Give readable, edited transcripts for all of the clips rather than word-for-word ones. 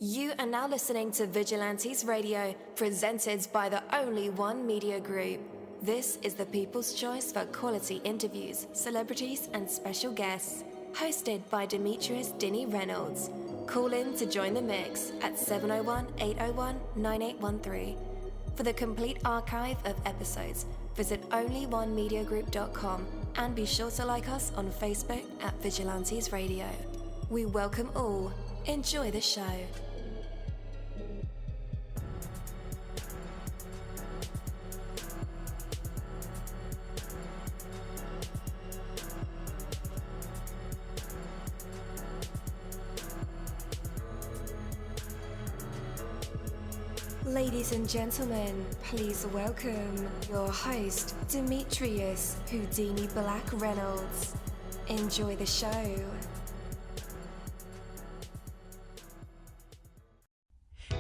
You are now listening to Vigilantes Radio, presented by the Only One Media Group. This is the people's choice for quality interviews, celebrities, and special guests. Hosted by Demetrius Dinny Reynolds. Call in to join the mix at 701-801-9813. For the complete archive of episodes, visit onlyonemediagroup.com and be sure to like us on Facebook at Vigilantes Radio. We welcome all. Enjoy the show. Ladies and gentlemen, please welcome your host, Demetrius Houdini Black Reynolds. Enjoy the show.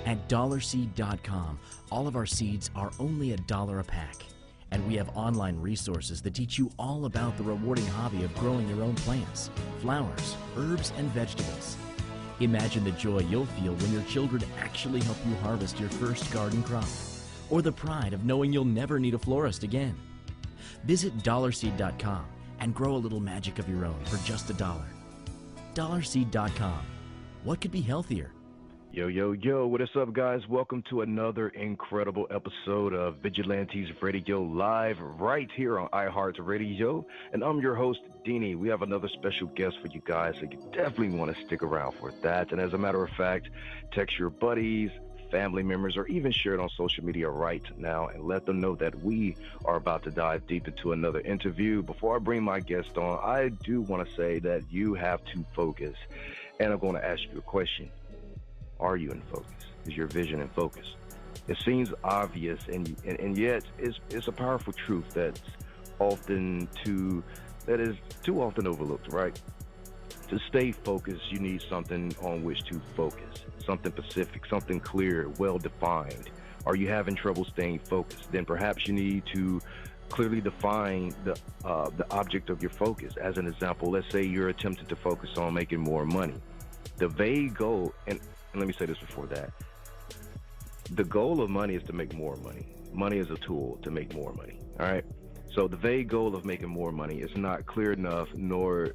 At dollarseed.com, all of our seeds are only $1 a pack. And we have online resources that teach you all about the rewarding hobby of growing your own plants, flowers, herbs, and vegetables. Imagine the joy you'll feel when your children actually help you harvest your first garden crop, or the pride of knowing you'll never need a florist again. Visit dollarseed.com and grow a little magic of your own for just $1. Dollarseed.com. What could be healthier? Yo, what is up, guys? Welcome to another incredible episode of Vigilantes Radio live right here on iHeartRadio, and I'm your host, Deanie. We have another special guest for you guys, so you definitely want to stick around for that. And as a matter of fact, text your buddies, family members, or even share it on social media right now and let them know that we are about to dive deep into another interview. Before I bring my guest on, I do want to say that you have to focus, and I'm going to ask you a question. Are you in focus? Is your vision in focus? It seems obvious, and yet it's a powerful truth that is too often overlooked, right? To stay focused, you need something on which to focus, something specific, something clear, well-defined. Are you having trouble staying focused? Then perhaps you need to clearly define the object of your focus. As an example, let's say you're attempting to focus on making more money. The vague goal, and let me say this before that. The goal of money is to make more money. Money is a tool to make more money, all right? So the vague goal of making more money is not clear enough nor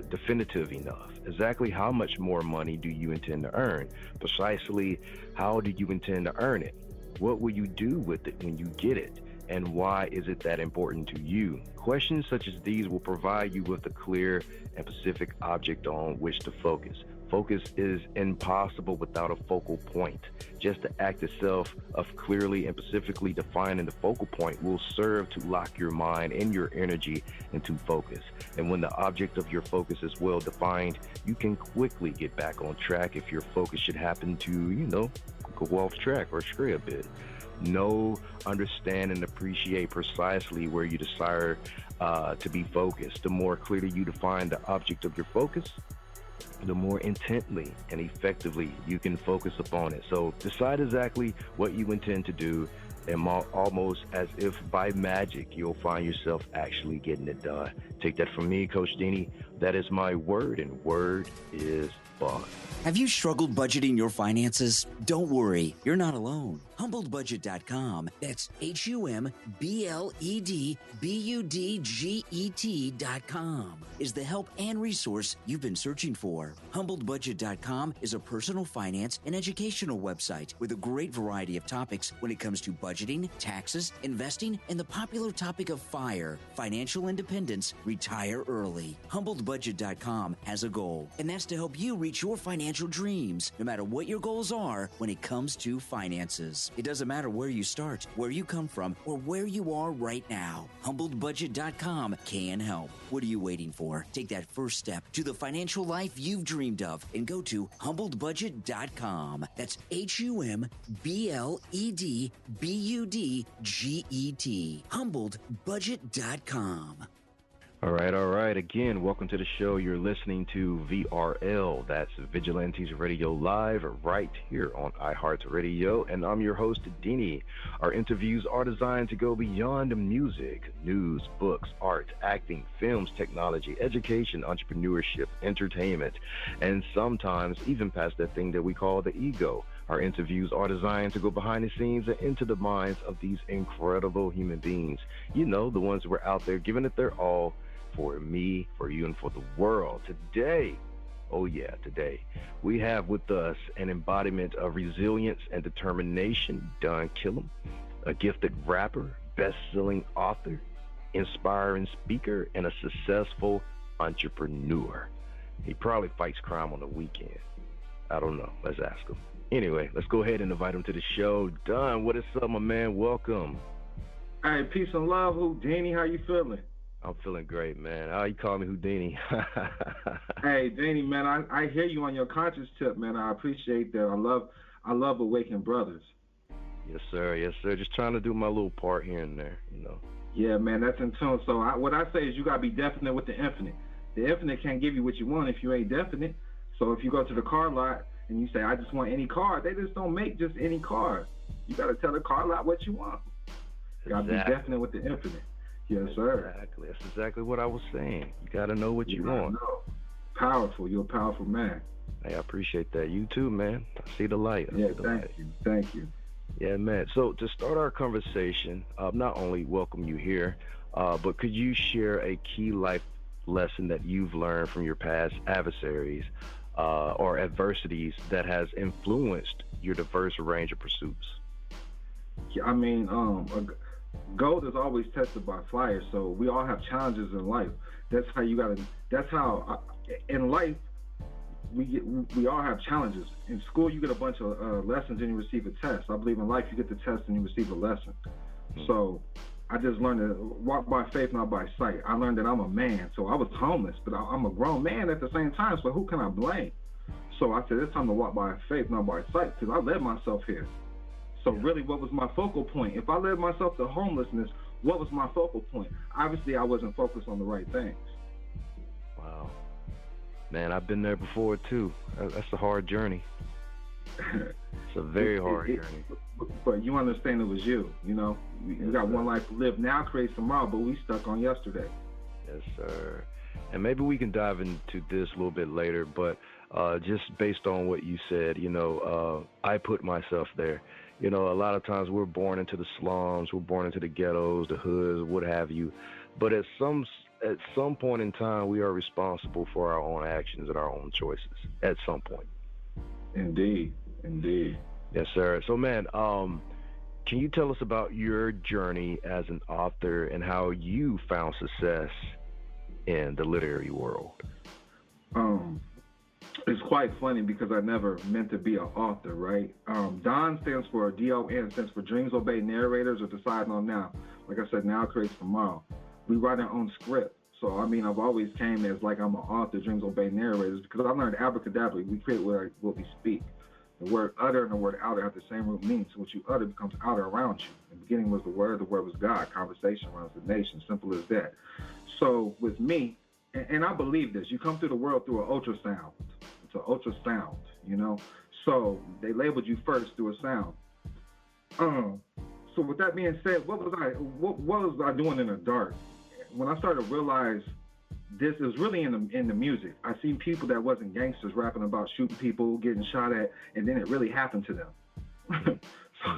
definitive enough. Exactly how much more money do you intend to earn? Precisely how do you intend to earn it? What will you do with it when you get it? And why is it that important to you? Questions such as these will provide you with a clear and specific object on which to focus. Focus is impossible without a focal point. Just the act itself of clearly and specifically defining the focal point will serve to lock your mind and your energy into focus. And when the object of your focus is well defined, you can quickly get back on track if your focus should happen to, go off track or stray a bit. Know, understand, and appreciate precisely where you desire to be focused. The more clearly you define the object of your focus, the more intently and effectively you can focus upon it. So decide exactly what you intend to do, and almost as if by magic, you'll find yourself actually getting it done. Take that from me, Coach Deanie. That is my word, and word is bond. Have you struggled budgeting your finances? Don't worry, you're not alone. HumbledBudget.com, that's HumbledBudget.com, is the help and resource you've been searching for. HumbledBudget.com is a personal finance and educational website with a great variety of topics when it comes to budgeting, taxes, investing, and the popular topic of FIRE, financial independence, retire early. HumbledBudget.com has a goal, and that's to help you reach your financial dreams, no matter what your goals are when it comes to finances. It doesn't matter where you start, where you come from, or where you are right now. HumbledBudget.com can help. What are you waiting for? Take that first step to the financial life you've dreamed of and go to HumbledBudget.com. That's HumbledBudget. HumbledBudget.com. All right, all right. Again, welcome to the show. You're listening to VRL. That's Vigilantes Radio Live right here on iHeartRadio. And I'm your host, Dini. Our interviews are designed to go beyond music, news, books, art, acting, films, technology, education, entrepreneurship, entertainment, and sometimes even past that thing that we call the ego. Our interviews are designed to go behind the scenes and into the minds of these incredible human beings. You know, the ones who are out there giving it their all for me, for you, and for the world. Today, oh yeah, today, we have with us an embodiment of resilience and determination, Don Kilam, a gifted rapper, best-selling author, inspiring speaker, and a successful entrepreneur. He probably fights crime on the weekend. I don't know. Let's ask him. Anyway, let's go ahead and invite him to the show. Don, what is up, my man? Welcome. Hey, peace and love, Houdini. How you feeling? I'm feeling great, man. Oh, you call me Houdini. Hey, Danny, man, I hear you on your conscious tip, man. I appreciate that. I love Awakened Brothers. Yes, sir. Yes, sir. Just trying to do my little part here and there, you know. Yeah, man, that's in tune. So what I say is you got to be definite with the infinite. The infinite can't give you what you want if you ain't definite. So if you go to the car lot and you say, I just want any car, they just don't make just any car. You got to tell the car lot what you want. You got to be definite with the infinite. Yes, sir. Exactly. That's exactly what I was saying. You got to know what you want. Know. Powerful. You're a powerful man. Hey, I appreciate that. You too, man. I see the light. Thank you. Yeah, man. So to start our conversation, not only welcome you here, but could you share a key life lesson that you've learned from your past adversaries or adversities that has influenced your diverse range of pursuits? Yeah, I mean, gold is always tested by fire, so we all have challenges in life. That's how in life we all have challenges. In school you get a bunch of lessons and you receive a test. I believe in life you get the test and you receive a lesson. So I just learned to walk by faith, not by sight. I learned that I'm a man, so I was homeless, but I'm a grown man at the same time, so who can I blame? So I said it's time to walk by faith, not by sight, because I led myself here. So really, what was my focal point? If I led myself to homelessness, what was my focal point? Obviously, I wasn't focused on the right things. Wow. Man, I've been there before, too. That's a hard journey. It's a very hard journey. But you understand it was you, you know? You got one life to live now, create tomorrow, but we stuck on yesterday. Yes, sir. And maybe we can dive into this a little bit later, but just based on what you said, you know, I put myself there. You know, a lot of times we're born into the slums, we're born into the ghettos, the hoods, what have you. But at some point in time, we are responsible for our own actions and our own choices at some point. Indeed. Yes, sir. So, man, can you tell us about your journey as an author and how you found success in the literary world? It's quite funny because I never meant to be an author, right? DON stands for DON, stands for Dreams Obey Narrators or Decide On Now. Like I said, now creates tomorrow. We write our own script. So, I mean, I've always came as like I'm an author, Dreams Obey Narrators, because I learned abracadabra. We create what we speak. The word utter and the word outer have the same root meaning. So what you utter becomes outer around you. In the beginning was the word was God. Conversation runs the nation. Simple as that. So with me, and I believe this, you come through the world through an ultrasound. It's an ultrasound, you know. So they labeled you first through a sound. So with that being said, what was I doing in the dark? When I started to realize this is really in the music. I seen people that wasn't gangsters rapping about shooting people, getting shot at, and then it really happened to them. So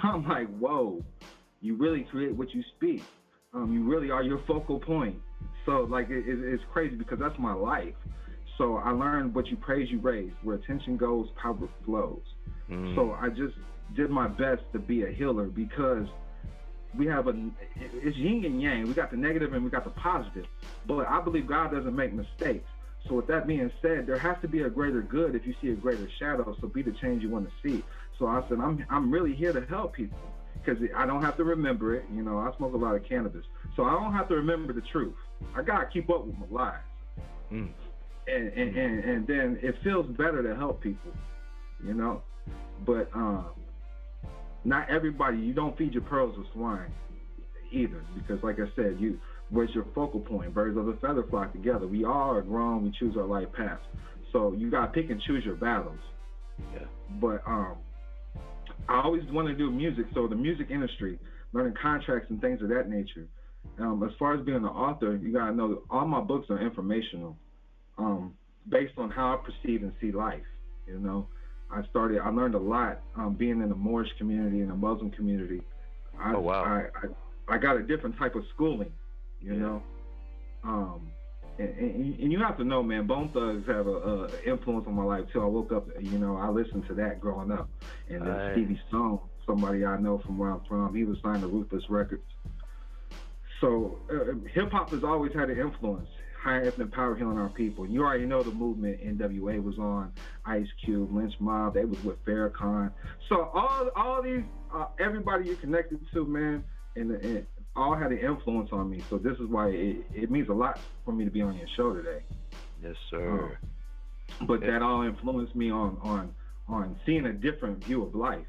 I'm like, whoa, you really create what you speak. You really are your focal point. So like it's crazy because that's my life. So I learned what you praise, you raise. Where attention goes, power flows. So I just did my best to be a healer because we have it's yin and yang. We got the negative and we got the positive. But I believe God doesn't make mistakes. So with that being said, there has to be a greater good if you see a greater shadow. So be the change you want to see. So I said, I'm really here to help people because I don't have to remember it. You know, I smoke a lot of cannabis. So I don't have to remember the truth. I got to keep up with my lies. And then it feels better to help people, you know. But not everybody, you don't feed your pearls with swine either, because like I said, Where's your focal point? Birds of a feather flock together. We all are grown. We choose our life paths. So you got to pick and choose your battles. Yeah. But I always want to do music. So the music industry, learning contracts and things of that nature. As far as being an author, you got to know that all my books are informational, based on how I perceive and see life. You know, I learned a lot being in the Moorish community and the Muslim community. Oh, wow. I got a different type of schooling, you know. And you have to know, man, Bone Thugs have a influence on my life too. I woke up, you know, I listened to that growing up. And then Stevie Stone, somebody I know from where I'm from, he was signed to Ruthless Records. So hip-hop has always had an influence, high ethnic power healing our people. You already know the movement NWA was on, Ice Cube, Lynch Mob, they was with Farrakhan. So all these, everybody you're connected to, man, and all had an influence on me. So this is why it means a lot for me to be on your show today. Yes, sir. But that all influenced me on seeing a different view of life.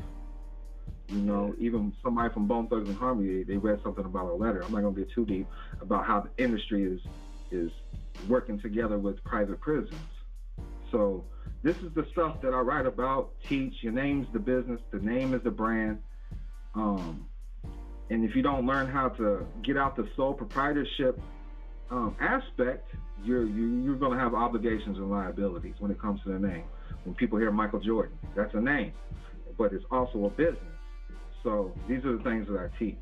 You know, even somebody from Bone Thugs and Harmony, they read something about a letter. I'm not gonna get too deep about how the industry is working together with private prisons. So this is the stuff that I write about, teach. Your name's the business, the name is the brand. And if you don't learn how to get out the sole proprietorship aspect, you're going to have obligations and liabilities when it comes to the name. When people hear Michael Jordan, that's a name, but it's also a business. So these are the things that I teach.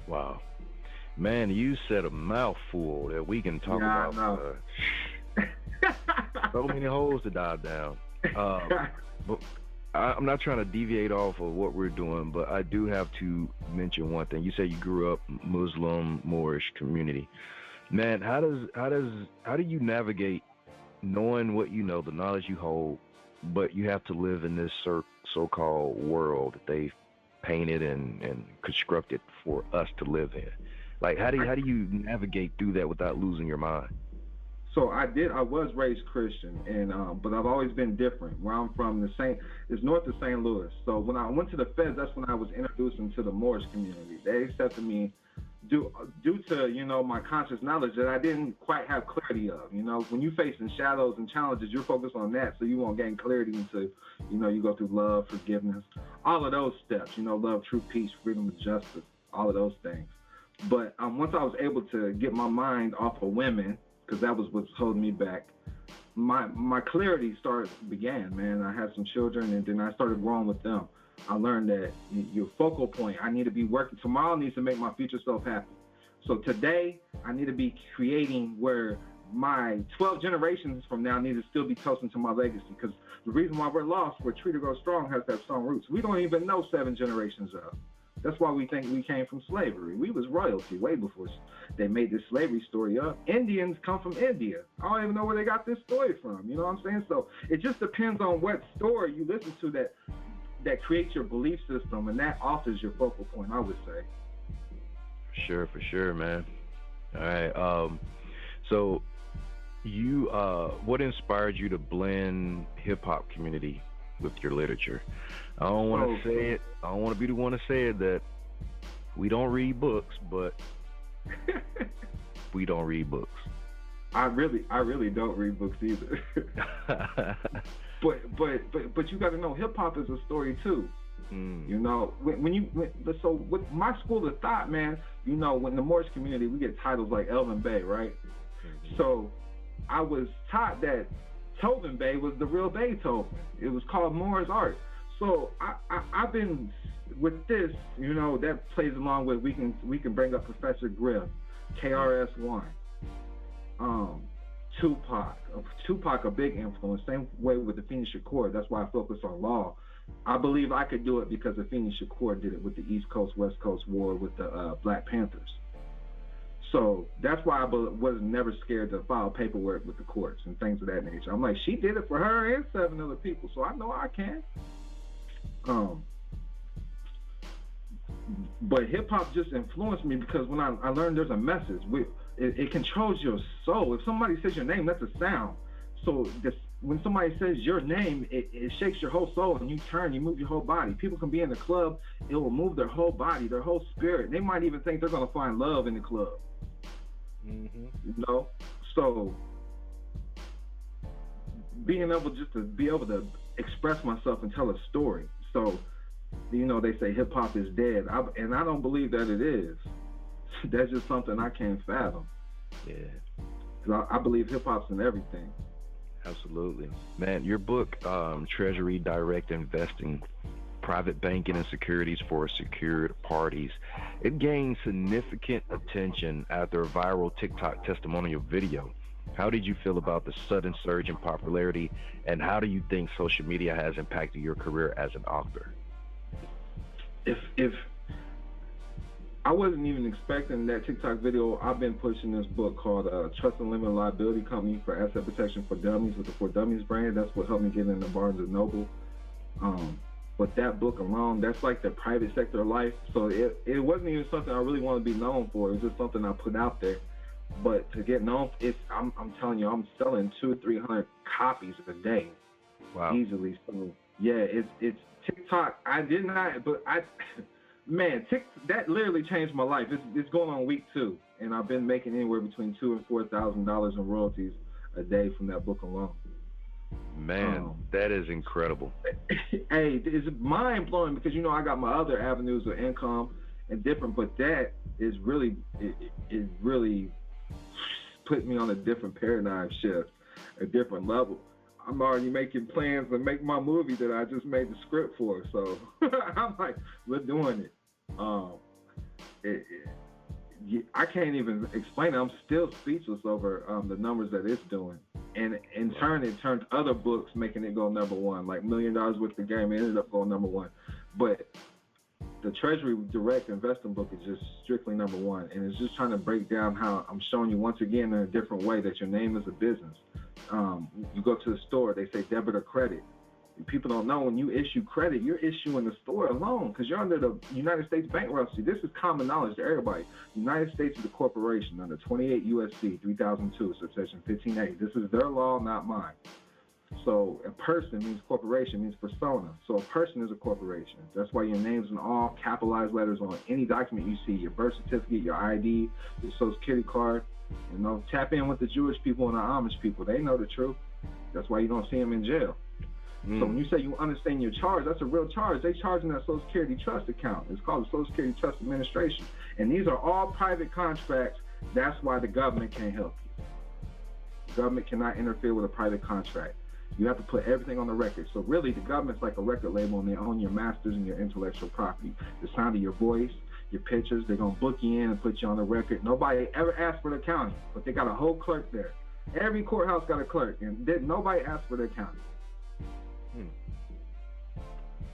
Wow. Man, you said a mouthful that we can talk about. I know. So many holes to dive down. But I'm not trying to deviate off of what we're doing, but I do have to mention one thing. You said you grew up Muslim, Moorish community. Man, how do you navigate knowing what you know, the knowledge you hold, but you have to live in this so-called world that they've painted and constructed for us to live in? Like, how do you navigate through that without losing your mind? So I was raised Christian, and but I've always been different. Where I'm from, is north of St. Louis. So when I went to the Feds, that's when I was introduced into the Moorish community. They accepted me due to, you know, my conscious knowledge that I didn't quite have clarity of. You know, when you facing shadows and challenges, you're focused on that, so you won't gain clarity until, you know, you go through love, forgiveness, all of those steps. You know, love, truth, peace, freedom, and justice, all of those things. But once I was able to get my mind off of women, because that was what's holding me back, my clarity began, man. I had some children, and then I started growing with them. I learned that your focal point, I need to be working. Tomorrow needs to make my future self happy. So today, I need to be creating where my 12 generations from now need to still be toasting to my legacy. Because the reason why we're lost, where Tree to Grow Strong has that strong roots. We don't even know 7 generations up. That's why we think we came from slavery. We was royalty way before they made this slavery story up. Indians come from India. I don't even know where they got this story from. You know what I'm saying? So it just depends on what story you listen to that creates your belief system, and that alters your focal point, I would say. For sure, man. All right. So you, what inspired you to blend hip hop community with your literature? I don't want to say it. I don't want to be the one to say it that we don't read books, but we don't read books. I really don't read books either. But you got to know, hip hop is a story too. You know, so with my school of thought, man, you know, when the Moorish community, we get titles like Elvin Bey, right? So I was taught that Tobin Bey was the real Beethoven. It was called Moorish art. So I've been with this, you know, that plays along with, we can bring up Professor Griff, KRS-One, Tupac, a big influence. Same way with the Afeni Shakur. That's why I focus on law. I believe I could do it because Afeni Shakur did it with the East Coast, West Coast war with the Black Panthers. So that's why I was never scared to file paperwork with the courts and things of that nature. I'm like, she did it for her and 7 other people, so I know I can. But hip hop just influenced me because when I learned there's a message, it controls your soul. If somebody says your name, that's a sound. So when somebody says your name, it shakes your whole soul, and you turn, you move your whole body. People can be in the club, it will move their whole body, their whole spirit. They might even think they're going to find love in the club. You know, so being able just to be able to express myself and tell a story. So, you know, they say hip hop is dead, and I don't believe that it is. That's just something I can't fathom. Yeah. 'Cause I believe hip hop's in everything. Absolutely. Man, your book, Treasury Direct Investing, Private Banking and Securities for Secured Parties, it gained significant attention after a viral TikTok testimonial video. How did you feel about the sudden surge in popularity, and how do you think social media has impacted your career as an author? If I wasn't even expecting that TikTok video, I've been pushing this book called Trust and Limited Liability Company for Asset Protection for Dummies with the For Dummies brand. That's what helped me get into Barnes & Noble. But that book alone, that's like the private sector of life. So it wasn't even something I really want to be known for. It was just something I put out there. But to get known, I'm telling you, I'm selling 200-300 copies a day. Wow. Easily. So yeah, it's TikTok. Man, that literally changed my life. It's going on week 2, and I've been making anywhere between $2,000 and $4,000 in royalties a day from that book alone. Man, that is incredible. Hey, it's mind blowing because you know I got my other avenues of income and different, but that is really it really put me on a different paradigm shift, a different level. I'm already making plans to make my movie that I just made the script for. So I'm like, we're doing it. I can't even explain it. I'm still speechless over the numbers that it's doing. And in turn, it turned other books, making it go #1. Like $1 Million Worth of Game, it ended up going #1. But the Treasury Direct Investing book is just strictly #1. And it's just trying to break down how I'm showing you once again in a different way that your name is a business. You go to the store, they say debit or credit. People don't know when you issue credit, you're issuing the store a loan because you're under the United States bankruptcy. This is common knowledge to everybody. The United States is a corporation under 28 U.S.C. 3002, subsection 15A. This is their law, not mine. So a person means corporation, means persona. So a person is a corporation. That's why your name's in all capitalized letters on any document you see, your birth certificate, your ID, your social security card. You know, tap in with the Jewish people and the Amish people. They know the truth. That's why you don't see them in jail. So when you say you understand your charge, that's a real charge. They charge in that Social Security Trust account. It's called the Social Security Trust Administration. And these are all private contracts. That's why the government can't help you. The government cannot interfere with a private contract. You have to put everything on the record. So really, the government's like a record label, and they own your masters and your intellectual property. The sound of your voice, your pictures, they're going to book you in and put you on the record. Nobody ever asked for the accounting, but they got a whole clerk there. Every courthouse got a clerk, and nobody asked for the accounting.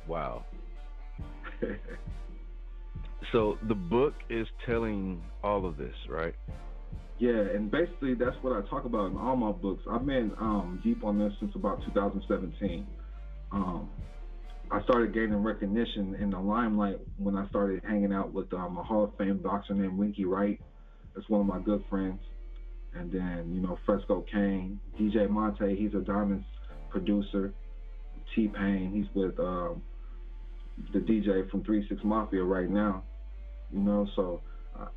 Wow. So the book is telling all of this, right? Yeah, and basically that's what I talk about in all my books. I've been deep on this since about 2017. I started gaining recognition in the limelight when I started hanging out with a Hall of Fame boxer named Winky Wright. That's one of my good friends. And then, you know, Fresco Kane, DJ Monte, he's a Diamonds producer. T-Pain, he's with the DJ from 3-6 Mafia right now, you know, so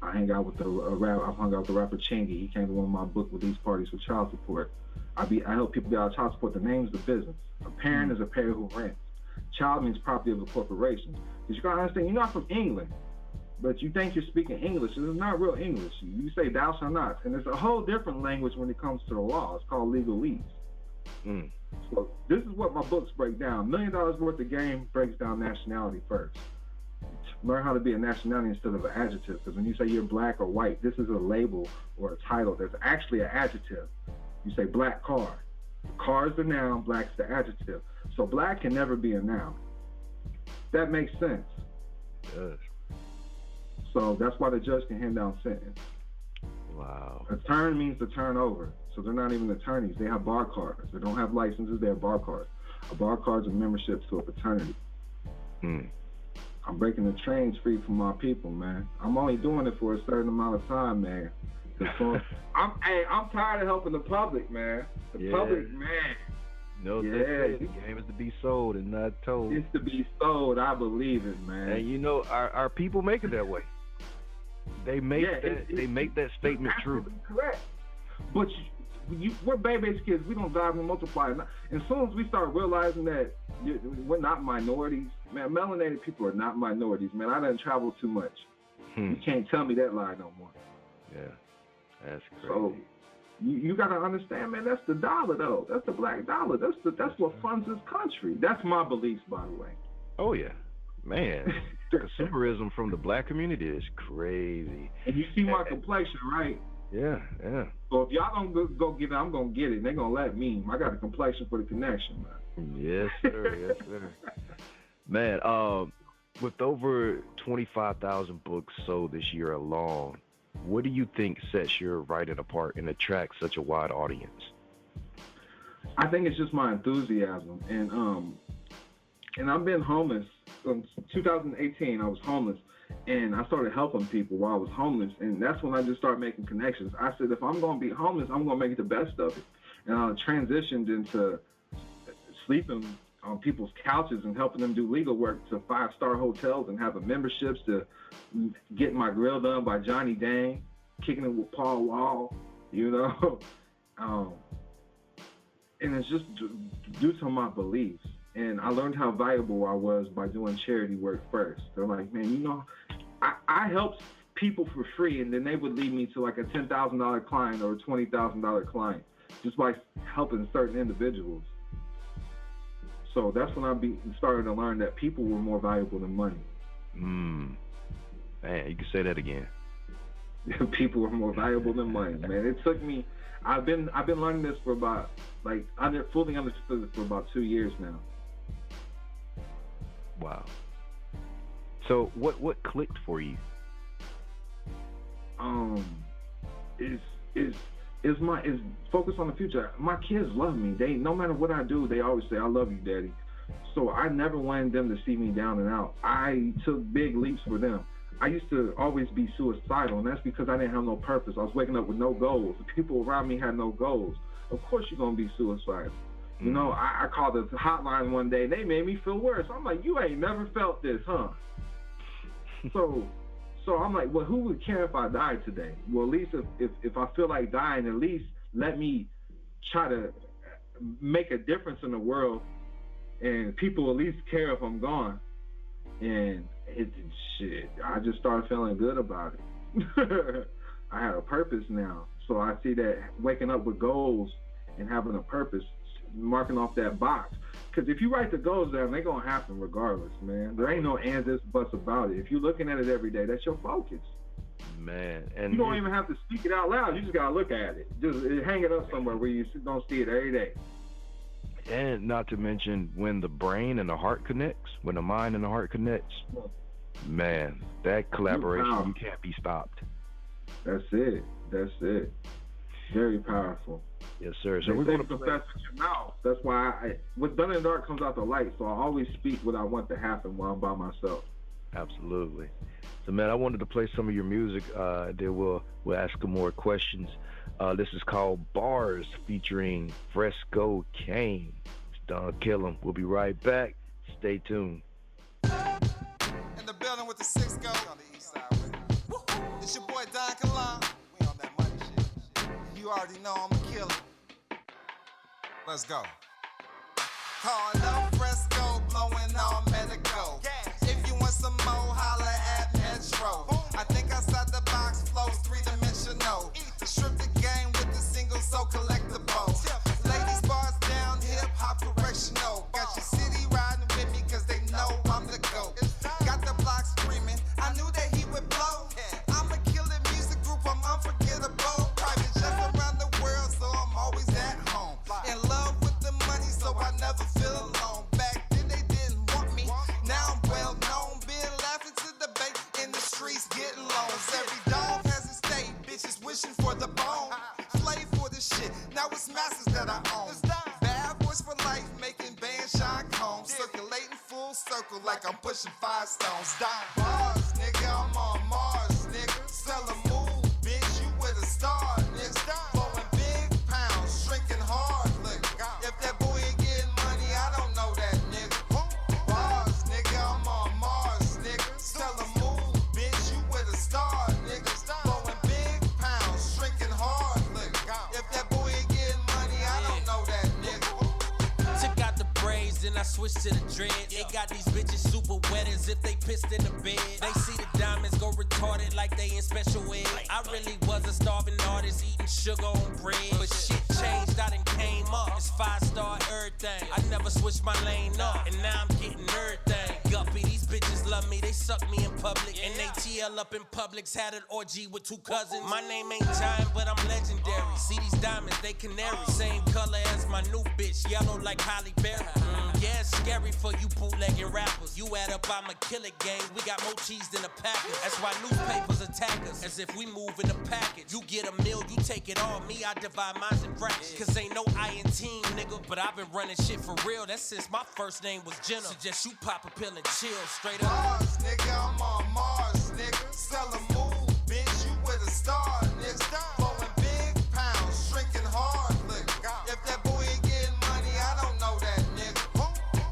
I hang out with I've hung out with the rapper Chingy. He came to one of my book release parties for child support. I help people get out of child support. The name's the business. A parent is a parent who rents. Child means property of a corporation. Because you gotta understand, you're not from England, but you think you're speaking English. This is not real English. You say thou shalt not, and it's a whole different language when it comes to the law. It's called legalese. So this is what my books break down. $1 Million Worth of Game breaks down nationality first. Learn how to be a nationality instead of an adjective. Because when you say you're black or white, this is a label or a title. There's actually an adjective. You say black car. Car is the noun, black's the adjective. So black can never be a noun. That makes sense. Yes. So that's why the judge can hand down sentence. Wow. A turn means to turn over. So they're not even attorneys. They have bar cards. They don't have licenses. They have bar cards. A bar card's a membership to a fraternity. I'm breaking the chains free from my people, man. I'm only doing it for a certain amount of time, man. I'm tired of helping the public, man. The public, man. No, the game is to be sold and not told. It's to be sold. I believe it, man. And you know, our people make it that way. They make they make that statement true. Correct. But we're baby kids. We don't dive and multiply. And as soon as we start realizing that we're not minorities, man, melanated people are not minorities, man. I done traveled too much. You can't tell me that lie no more. Yeah, that's crazy. So you got to understand, man, that's the dollar, though. That's the black dollar. That's what funds this country. That's my beliefs, by the way. Oh, yeah. Man, the consumerism from the black community is crazy. And you see my complexion, right? Yeah. So if y'all don't go get it, I'm going to get it. They're going to let me. I got a complexion for the connection, man. Yes, sir. Man, with over 25,000 books sold this year alone, what do you think sets your writing apart and attracts such a wide audience? I think it's just my enthusiasm. And I've been homeless. In 2018, I was homeless. And I started helping people while I was homeless. And that's when I just started making connections. I said, if I'm going to be homeless, I'm going to make it the best of it. And I transitioned into sleeping on people's couches and helping them do legal work to 5-star hotels and having memberships to getting my grill done by Johnny Dang, kicking it with Paul Wall, you know. And it's just due to my beliefs. And I learned how valuable I was by doing charity work first. They're like, man, you know, I helped people for free, and then they would lead me to like a $10,000 client or a $20,000 client just by helping certain individuals. So that's when I started to learn that people were more valuable than money. Man, you can say that again. People were more valuable than money, man. It took me. I've been learning this for about I fully understood it for about 2 years now. Wow. So what clicked for you? Is focus on the future. My kids love me. They, no matter what I do, they always say, I love you, Daddy. So I never wanted them to see me down and out. I took big leaps for them. I used to always be suicidal, and that's because I didn't have no purpose. I was waking up with no goals. The people around me had no goals. Of course you're going to be suicidal. You know, I called the hotline one day, and they made me feel worse. I'm like, you ain't never felt this, huh? So I'm like, well, who would care if I died today? Well, at least if I feel like dying, at least let me try to make a difference in the world, and people at least care if I'm gone. And I just started feeling good about it. I had a purpose now. So I see that waking up with goals and having a purpose, marking off that box. Because if you write the goals down, they're going to happen regardless, man. There ain't no ands, ifs, buts about it. If you're looking at it every day, that's your focus. Man. And you don't even have to speak it out loud. You just got to look at it. Just hang it up somewhere where you don't see it every day. And not to mention when the brain and the heart connects, when the mind and the heart connects, man, that collaboration, you can't be stopped. That's it. Very powerful. Yes, sir. So we're going to confess with your mouth. That's why what's done in the dark comes out the light. So I always speak what I want to happen while I'm by myself. Absolutely. So, man, I wanted to play some of your music. Then we'll ask some more questions. This is called Bars featuring Fresco Kane. It's Don Kilam. We'll be right back. Stay tuned. In the building with the 6 go on the east side with it. It's your boy Don Kilam. We on that money shit. You already know I'm a killer. Let's go. Calling up Fresco, blowing on Medico. If you want some more, holla at Metro. I think outside the box flows 3-dimensional. Strip the game with the single so collectible. Ladies bars down, hip hop correctional. Got your city riding with me cause they know I'm the GOAT. Got the block screaming, I knew that he would blow. I'm a killer music group, I'm unforgettable. Private jets around the world, so I'm always at home. In love with the money, so I never feel alone. Back then they didn't want me, now I'm well known. Been laughing to the bank in the streets, getting loans. Every dog has a state, bitches wishing for the bone. Slave for the shit, now it's masters that I own. Bad boys for life, making bands shine combs. Circulating full circle like I'm pushing 5 stones. Dying bars, nigga, I'm on Mars, nigga. Sell a move, bitch, you with a star, nigga. Blowing big pounds, shrinking hard, nigga. If that boy ain't getting money, I don't know that, nigga. Bars, nigga, I'm on Mars, nigga. Sell a move, bitch, you with a star, nigga. switch to the dreads. It got these bitches super wet as if they pissed in the bed. They see the diamonds go retarded like they in special ed. I really was a starving artist eating sugar on bread. But shit changed, I done came up. It's 5-star everything. I never switched my lane up, and now I'm getting everything. Guppy, these bitches love me, they suck me in public. And they TL up in Publix, had an orgy with 2 cousins. My name ain't Giant, but I'm legendary. See these diamonds, they canary. Same color as my new bitch, yellow like Holly Berry. Yeah, it's scary for you bootlegging rappers. You add up, I'ma kill it, gang. We got more cheese than a packer. That's why newspapers attack us, as if we move in a package. You get a meal, you take it all. Me, I divide mine in fractions. Cause ain't no I in team, nigga. But I've been running shit for real. That's since my first name was Jenna. Suggest you pop a pill and chill straight up. Mars, nigga, I'm on Mars, nigga. Sell a move, bitch, you with a star, nigga. Blowing big pounds, shrinking hard, look. If that boy ain't getting money, I don't know that nigga.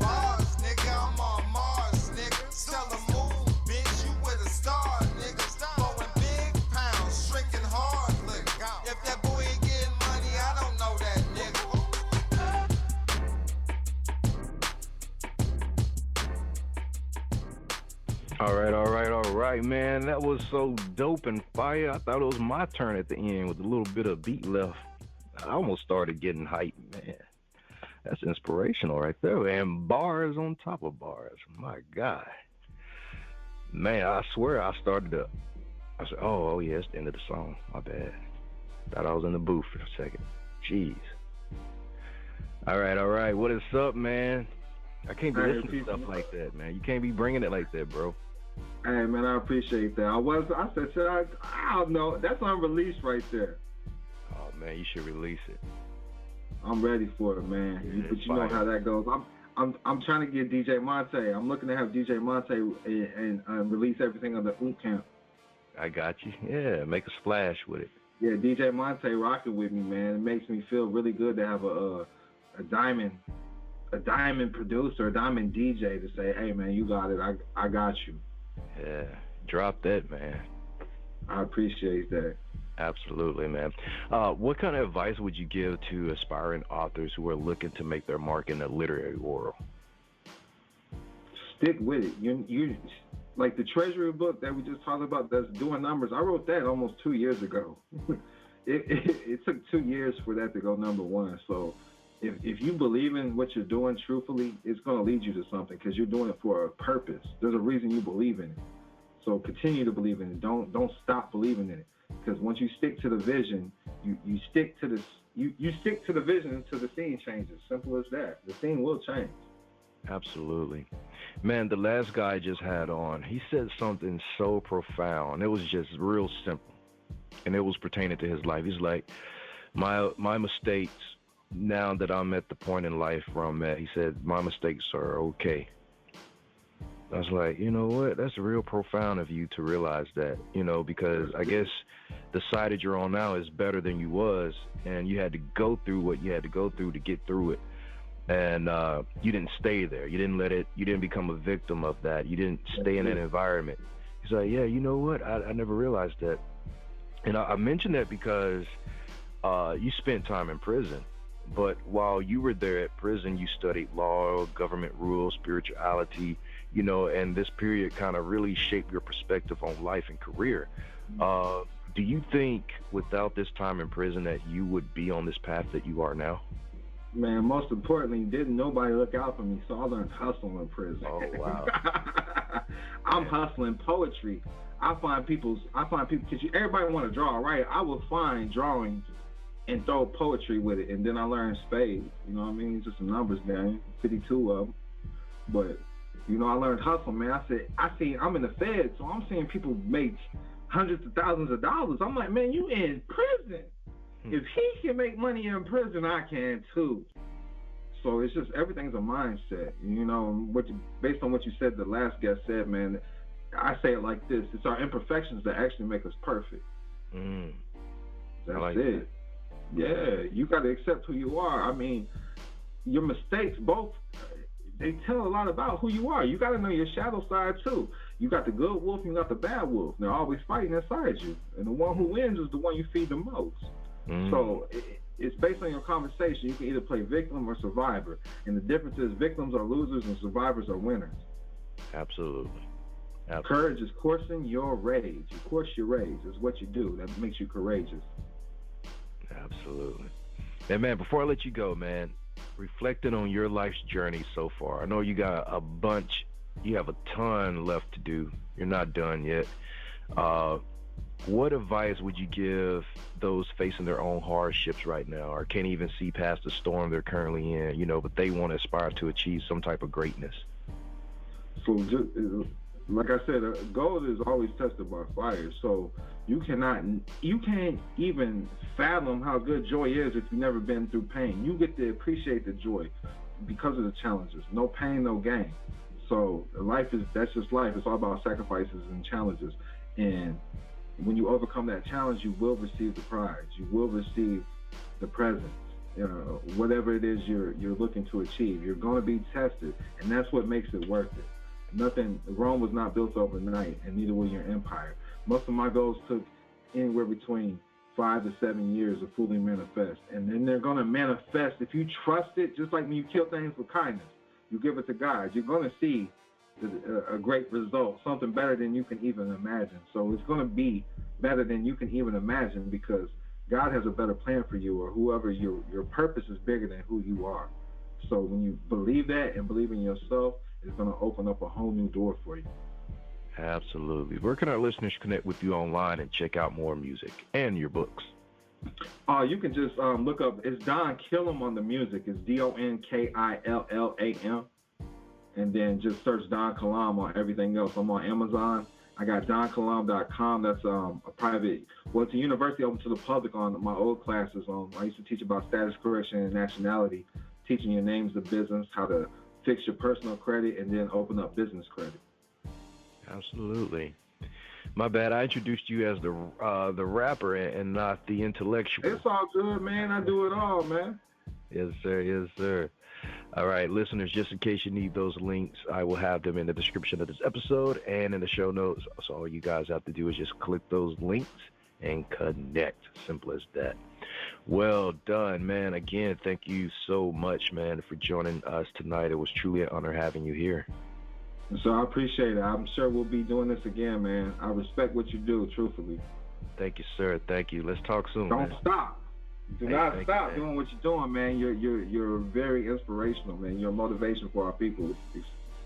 Mars, nigga, I'm on Mars, nigga. Sell a move, bitch, you with a star, nigga. Blowing big pounds, shrinking hard, look. If that boy ain't getting money, I don't know that nigga. All right, man. That was so dope and fire. I thought it was my turn at the end with a little bit of beat left. I almost started getting hyped, man. That's inspirational right there. And bars on top of bars. My God. Man, I swear I started to... I said, oh, yeah, it's the end of the song. My bad. Thought I was in the booth for a second. Jeez. All right. What is up, man? I can't be listening to stuff like that, man. You can't be bringing it like that, bro. Hey, man, I appreciate that. I said, I don't know. That's unreleased right there. Oh, man, you should release it. I'm ready for it, man. Yeah, but you know how that goes. I'm trying to get DJ Monte. I'm looking to have DJ Monte and release everything on the Boot Camp. I got you. Yeah, make a splash with it. Yeah, DJ Monte rocking with me, man. It makes me feel really good to have a diamond producer, a diamond DJ to say, hey, man, you got it. I got you. Yeah, drop that, man. I appreciate that. Absolutely, man. What kind of advice would you give to aspiring authors who are looking to make their mark in the literary world? Stick with it. You like the Treasury book that we just talked about that's doing numbers. I wrote that almost 2 years ago. it took 2 years for that to go #1. So if you believe in what you're doing truthfully, it's going to lead you to something because you're doing it for a purpose. There's a reason you believe in it. So continue to believe in it. Don't stop believing in it. Because once you stick to the vision, you stick to the vision until the scene changes. Simple as that. The scene will change. Absolutely. Man, the last guy I just had on, he said something so profound. It was just real simple. And it was pertaining to his life. He's like, my mistakes, now that I'm at the point in life where I'm at, he said, my mistakes are okay. I was like, you know what? That's real profound of you to realize that, because I guess the side that you're on now is better than you was, and you had to go through what you had to go through to get through it. And you didn't stay there. You didn't become a victim of that. You didn't stay in that environment. He's like, yeah, you know what? I never realized that. And I mentioned that because you spent time in prison. But while you were there at prison, you studied law, government rules, spirituality, and this period kind of really shaped your perspective on life and career. Do you think without this time in prison that you would be on this path that you are now? Man, most importantly, didn't nobody look out for me, so I learned hustle in prison. Oh, wow. I'm hustling poetry. I find people, because everybody want to draw, right? I will find drawings and throw poetry with it, and then I learned spades. You know what I mean? It's just some numbers, man. 52 of them. But, I learned hustle, man. I'm in the Fed, so I'm seeing people make hundreds of thousands of dollars. I'm like, man, you in prison. If he can make money in prison, I can too. So it's just, everything's a mindset. Based on what you said, the last guest said, man, I say it like this. It's our imperfections that actually make us perfect. That's like it. That. Yeah, you got to accept who you are. I mean, your mistakes, both, they tell a lot about who you are. You got to know your shadow side too. You got the good wolf and you got the bad wolf. They're always fighting inside you. And the one who wins is the one you feed the most. So it's based on your conversation. You can either play victim or survivor. And the difference is victims are losers and survivors are winners. Absolutely. Courage is coursing your rage. You course your rage. It's what you do that makes you courageous. Absolutely. And man, before I let you go, man, reflecting on your life's journey so far, I know you got a bunch, you have a ton left to do. You're not done yet. What advice would you give those facing their own hardships right now, or can't even see past the storm they're currently in, you know, but they want to aspire to achieve some type of greatness? So just, like I said, gold is always tested by fire. So you can't even fathom how good joy is if you've never been through pain. You get to appreciate the joy because of the challenges. No pain, no gain. So that's just life. It's all about sacrifices and challenges. And when you overcome that challenge, you will receive the prize. You will receive the presents. Whatever it is you're looking to achieve, you're going to be tested, and that's what makes it worth it. Rome was not built overnight, and neither will your empire. Most of my goals took anywhere between 5 to 7 years to fully manifest. And then they're going to manifest if you trust it, just like when you kill things with kindness. You give it to God. You're going to see a great result, something better than you can even imagine. So it's going to be better than you can even imagine because God has a better plan for you, or whoever your purpose is bigger than who you are. So when you believe that and believe in yourself, it's going to open up a whole new door for you. Absolutely. Where can our listeners connect with you online and check out more music and your books? You can just look up, it's Don Kilam on the music. It's DonKillam. And then just search Don Kilam on everything else. I'm on Amazon. I got donkilam.com. That's it's a university open to the public on my old classes. I used to teach about status correction and nationality, teaching your names of business, how to fix your personal credit, and then open up business credit. Absolutely. My bad. I introduced you as the rapper and not the intellectual. It's all good, man. I do it all, man. Yes, sir. Yes, sir. All right, listeners, just in case you need those links, I will have them in the description of this episode and in the show notes. So all you guys have to do is just click those links and connect. Simple as that. Well done, man. Again, thank you so much, man, for joining us tonight. It was truly an honor having you here. So I appreciate it. I'm sure we'll be doing this again, man. I respect what you do, truthfully. Thank you, sir. Thank you. Let's talk soon. Don't man. stop. Do not stop doing what you're doing, man. You're very inspirational, man. You're a motivation for our people,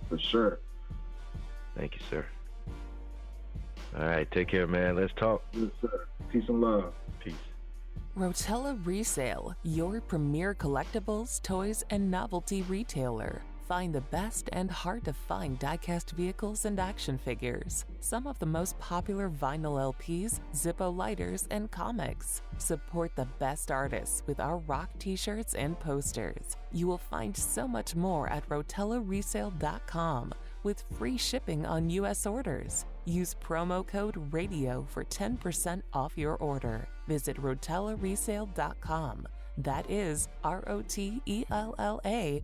for sure. Thank you, sir. All right, take care, man. Let's talk. Yes, sir. Peace and love. Peace. Rotella Resale, your premier collectibles, toys, and novelty retailer. Find the best and hard-to-find die-cast vehicles and action figures, some of the most popular vinyl LPs, Zippo lighters, and comics. Support the best artists with our rock t-shirts and posters. You will find so much more at rotellaresale.com with free shipping on U.S. orders. Use promo code RADIO for 10% off your order. Visit rotellaresale.com. That is ROTELLARESALE.com.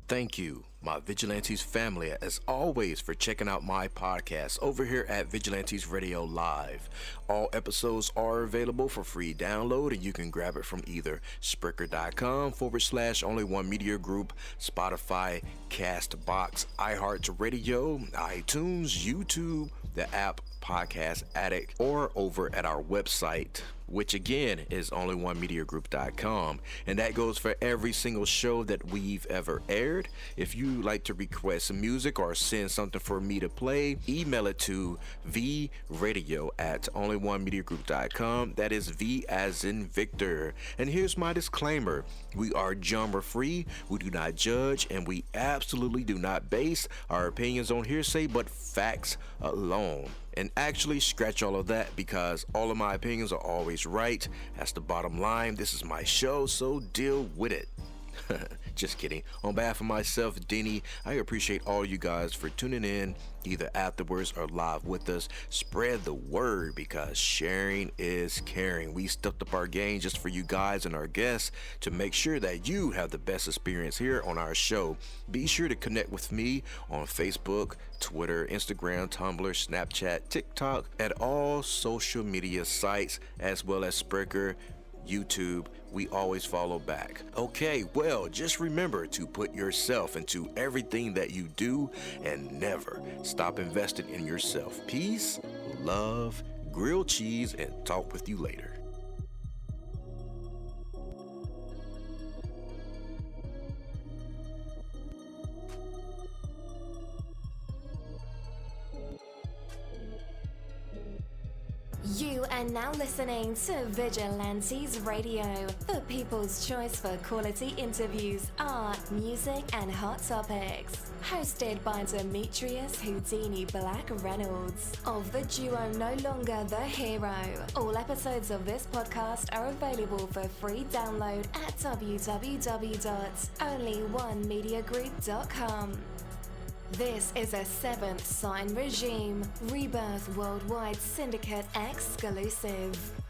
Thank you, my Vigilantes family, as always, for checking out my podcast over here at Vigilantes Radio Live. All episodes are available for free download, and you can grab it from either Spreaker.com/Only1Media Group, Spotify, Castbox, iHeartRadio, iTunes, YouTube, the app Podcast Addict, or over at our website, which again is only1mediagroup.com, and that goes for every single show that we've ever aired. If you like to request some music or send something for me to play, email it to vradio@only1mediagroup.com. That is V as in Victor. And here's my disclaimer: we are genre free, we do not judge, and we absolutely do not base our opinions on hearsay but facts alone. And actually, scratch all of that, because all of my opinions are always right. That's the bottom line. This is my show, so deal with it. Just kidding. On behalf of myself, Denny, I appreciate all you guys for tuning in, either afterwards or live with us. Spread the word because sharing is caring. We stepped up our game just for you guys and our guests to make sure that you have the best experience here on our show. Be sure to connect with me on Facebook, Twitter, Instagram, Tumblr, Snapchat, TikTok, at all social media sites, as well as Spreaker, YouTube. We always follow back. Okay, well, just remember to put yourself into everything that you do and never stop investing in yourself. Peace, love, grilled cheese, and talk with you later. You are now listening to Vigilantes Radio, the people's choice for quality interviews, art, music, and hot topics. Hosted by Demetrius Houdini Black Reynolds of the duo No Longer the Hero. All episodes of this podcast are available for free download at www.onlyonemediagroup.com. This is a Seventh Sign Regime Rebirth Worldwide Syndicate exclusive.